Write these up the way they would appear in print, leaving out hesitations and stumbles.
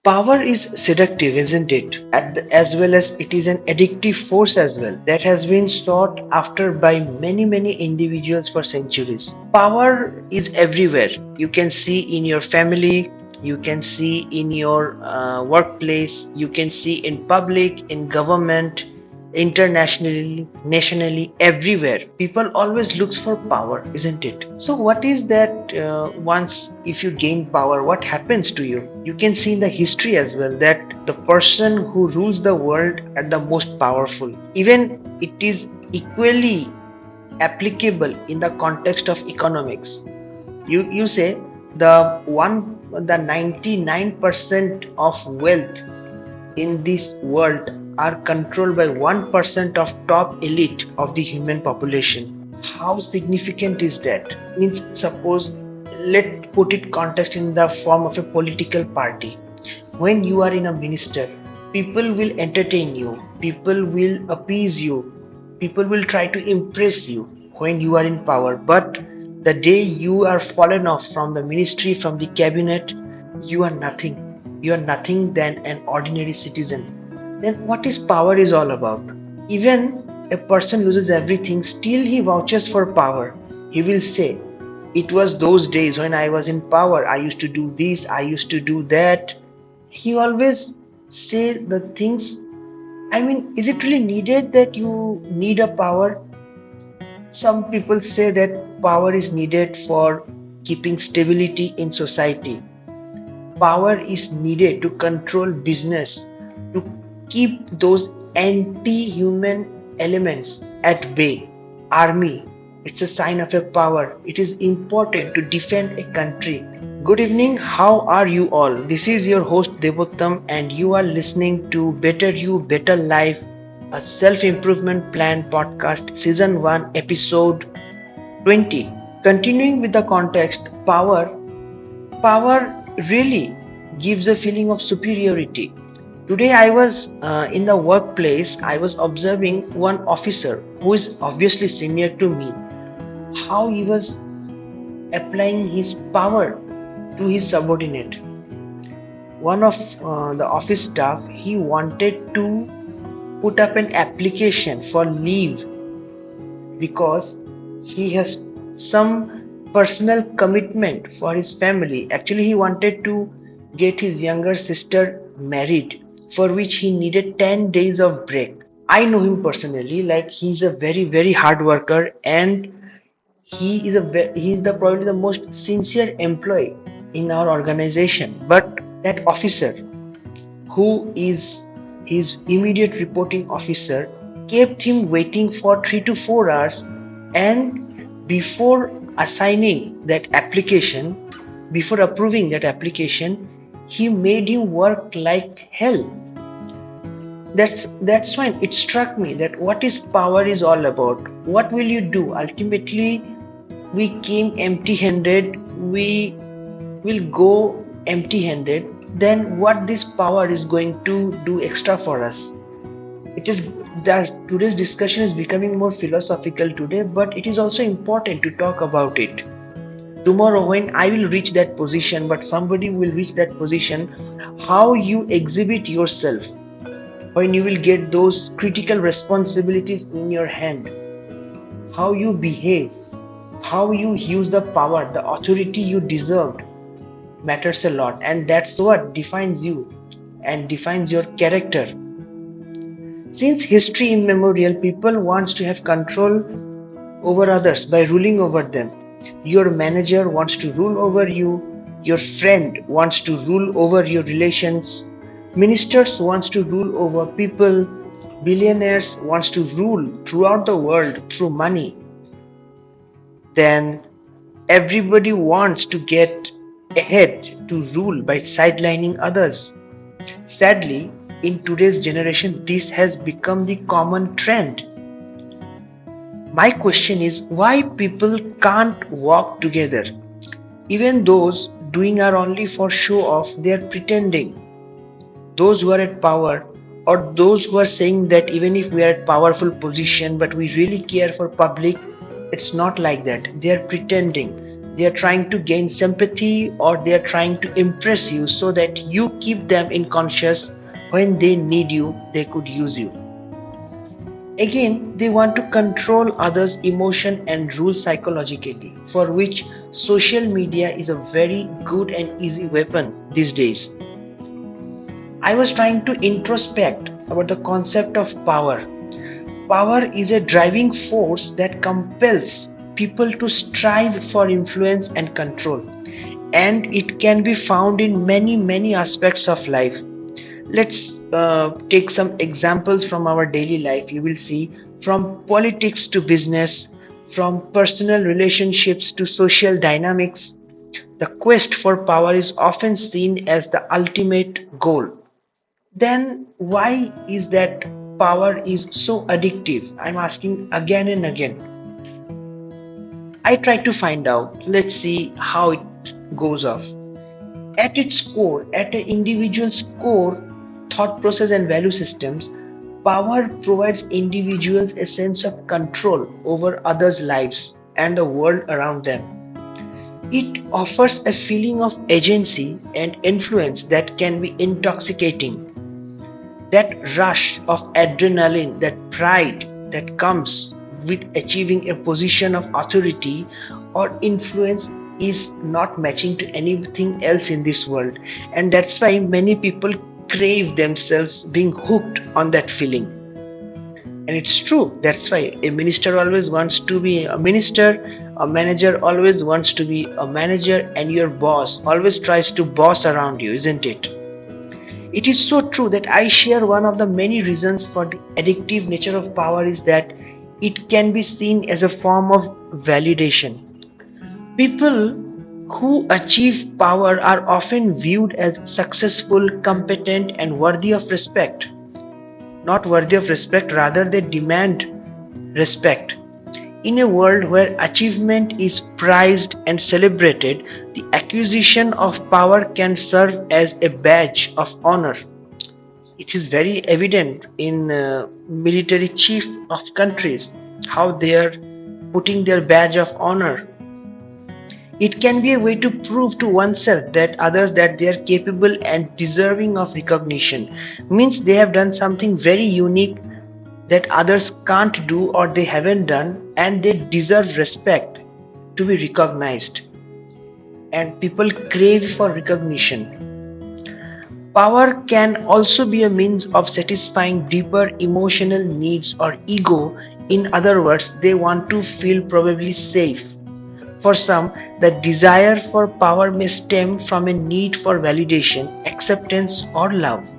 Power is seductive, isn't it? As well as it is an addictive force as well that has been sought after by many individuals for centuries. Power is everywhere. You can see in your family, you can see in your workplace, you can see in public, in government, internationally, nationally, everywhere. People always looks for power, isn't it? So what is that once if you gain power, what happens to you? You can see in the history as well that the person who rules the world are the most powerful. Even it is equally applicable in the context of economics. You say the 99% of wealth in this world are controlled by 1% of top elite of the human population. How significant is that? Means suppose let's put it context in the form of a political party. When you are in a minister, people will entertain you, people will appease you, people will try to impress you when you are in power. But the day you are fallen off from the ministry, from the cabinet, you are nothing. You are nothing than an ordinary citizen. Then what is power is all about? Even a person loses everything, still he vouches for power. He will say, it was those days when I was in power, I used to do this, I used to do that. He always say the things. I mean, is it really needed that you need a power? Some people say that power is needed for keeping stability in society. Power is needed to control business, to keep those anti-human elements at bay. Army, it's a sign of a power. It is important to defend a country. Good evening, how are you all? This is your host Debottam and you are listening to Better You, Better Life, a self-improvement plan podcast, season 1, episode 20. Continuing with the context, power really gives a feeling of superiority. Today I was in the workplace, I was observing one officer who is obviously senior to me, how he was applying his power to his subordinate. One of the office staff, he wanted to put up an application for leave because he has some personal commitment for his family. Actually, he wanted to get his younger sister married, for which he needed 10 days of break. I know him personally, like he's a very hard worker and he is the probably the most sincere employee in our organization. But that officer, who is his immediate reporting officer, kept him waiting for 3 to 4 hours, and before assigning that application, before approving that application, he made him work like hell. That's when it struck me that what is power is all about. What will you do? Ultimately, we came empty-handed, we will go empty-handed. Then what this power is going to do extra for us? It is that today's discussion is becoming more philosophical today, but it is also important to talk about it. Tomorrow when I will reach that position, but somebody will reach that position, how you exhibit yourself when you will get those critical responsibilities in your hand, how you behave, how you use the power, the authority you deserved matters a lot, and that's what defines you and defines your character. Since history immemorial, people wants to have control over others by ruling over them. Your manager wants to rule over you, your friend wants to rule over your relations, ministers wants to rule over people, billionaires wants to rule throughout the world through money. Then everybody wants to get ahead to rule by sidelining others. Sadly, in today's generation, this has become the common trend. My question is why people can't work together. Even those doing are only for show off, they are pretending. Those who are at power, or those who are saying that even if we are at powerful position but we really care for public, it's not like that. They are pretending. They are trying to gain sympathy, or they are trying to impress you so that you keep them in conscious. When they need you, they could use you. Again, they want to control others' emotion and rule psychologically, for which social media is a very good and easy weapon these days. I was trying to introspect about the concept of power. Power is a driving force that compels people to strive for influence and control, and it can be found in many aspects of life. Let's take some examples from our daily life. You will see, from politics to business, from personal relationships to social dynamics, the quest for power is often seen as the ultimate goal. Then why is that power is so addictive? I'm asking again and again. I try to find out. Let's see how it goes off. At its core, at an individual's core, thought process and value systems, power provides individuals a sense of control over others' lives and the world around them. It offers a feeling of agency and influence that can be intoxicating. That rush of adrenaline, that pride that comes with achieving a position of authority or influence is not matching to anything else in this world. And that's why many people crave themselves being hooked on that feeling. And it's true. That's why a minister always wants to be a minister, a manager always wants to be a manager, and your boss always tries to boss around you, isn't it? It is so true that I share one of the many reasons for the addictive nature of power is that it can be seen as a form of validation. People who achieve power are often viewed as successful, competent, and worthy of respect. Not worthy of respect, rather, they demand respect. In a world where achievement is prized and celebrated, the acquisition of power can serve as a badge of honor. It is very evident in military chief of countries how they are putting their badge of honor. It can be a way to prove to oneself that others that they are capable and deserving of recognition. Means they have done something very unique that others can't do or they haven't done, and they deserve respect to be recognized. And people crave for recognition. Power can also be a means of satisfying deeper emotional needs or ego. In other words, they want to feel probably safe. For some, the desire for power may stem from a need for validation, acceptance, or love.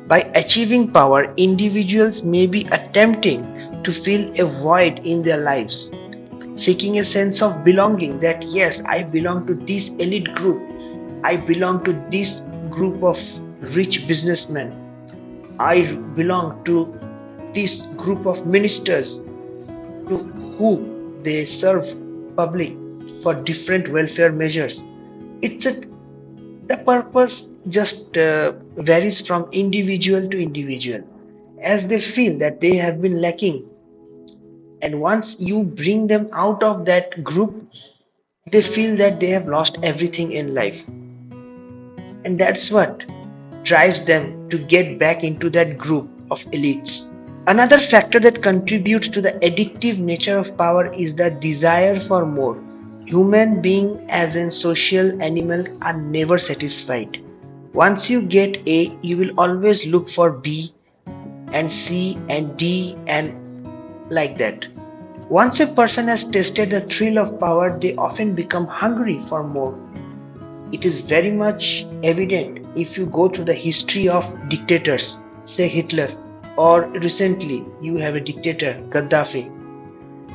By achieving power, individuals may be attempting to fill a void in their lives, seeking a sense of belonging that yes, I belong to this elite group, I belong to this group of rich businessmen, I belong to this group of ministers to who they serve public for different welfare measures. The purpose just varies from individual to individual as they feel that they have been lacking, and once you bring them out of that group, they feel that they have lost everything in life, and that's what drives them to get back into that group of elites. Another factor that contributes to the addictive nature of power is the desire for more. Human beings as a social animal are never satisfied. Once you get A, you will always look for B and C and D and like that. Once a person has tasted the thrill of power, they often become hungry for more. It is very much evident if you go through the history of dictators, say Hitler, or recently you have a dictator, Gaddafi.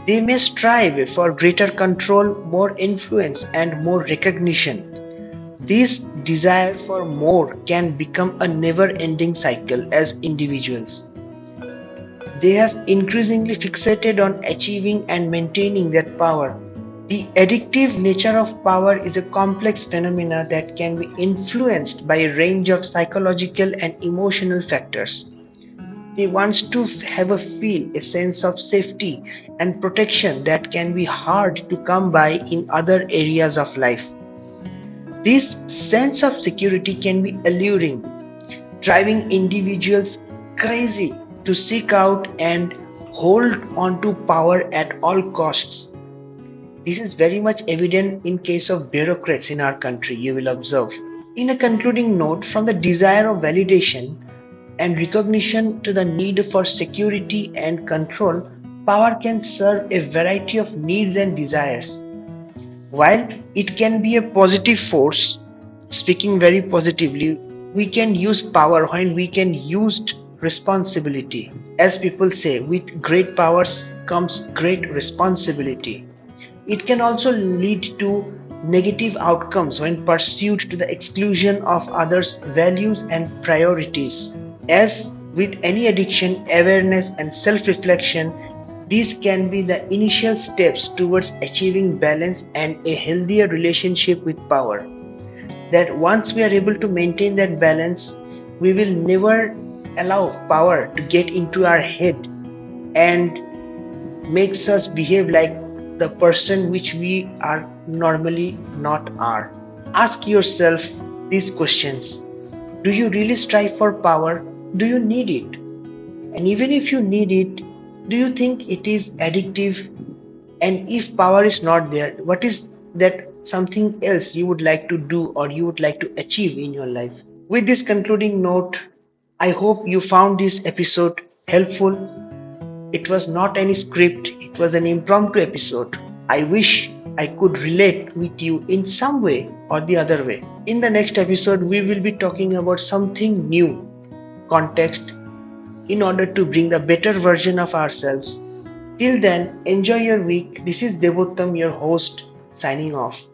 They may strive for greater control, more influence, and more recognition. This desire for more can become a never-ending cycle as individuals. They have increasingly fixated on achieving and maintaining that power. The addictive nature of power is a complex phenomena that can be influenced by a range of psychological and emotional factors. They want to have a sense of safety and protection that can be hard to come by in other areas of life. This sense of security can be alluring, driving individuals crazy to seek out and hold on to power at all costs. This is very much evident in case of bureaucrats in our country, you will observe. In a concluding note, from the desire of validation and recognition to the need for security and control, power can serve a variety of needs and desires. While it can be a positive force, speaking very positively, we can use power when we can use responsibility. As people say, with great powers comes great responsibility. It can also lead to negative outcomes when pursued to the exclusion of others' values and priorities. As with any addiction, awareness and self-reflection, these can be the initial steps towards achieving balance and a healthier relationship with power. That once we are able to maintain that balance, we will never allow power to get into our head and makes us behave like the person which we are normally not are. Ask yourself these questions. Do you really strive for power? Do you need it? And even if you need it, do you think it is addictive? And if power is not there, what is that something else you would like to do or you would like to achieve in your life? With this concluding note, I hope you found this episode helpful. It was not any script, it was an impromptu episode. I wish I could relate with you in some way or the other way. In the next episode, we will be talking about something new, context, in order to bring the better version of ourselves. Till then, enjoy your week. This is Debottam, your host, signing off.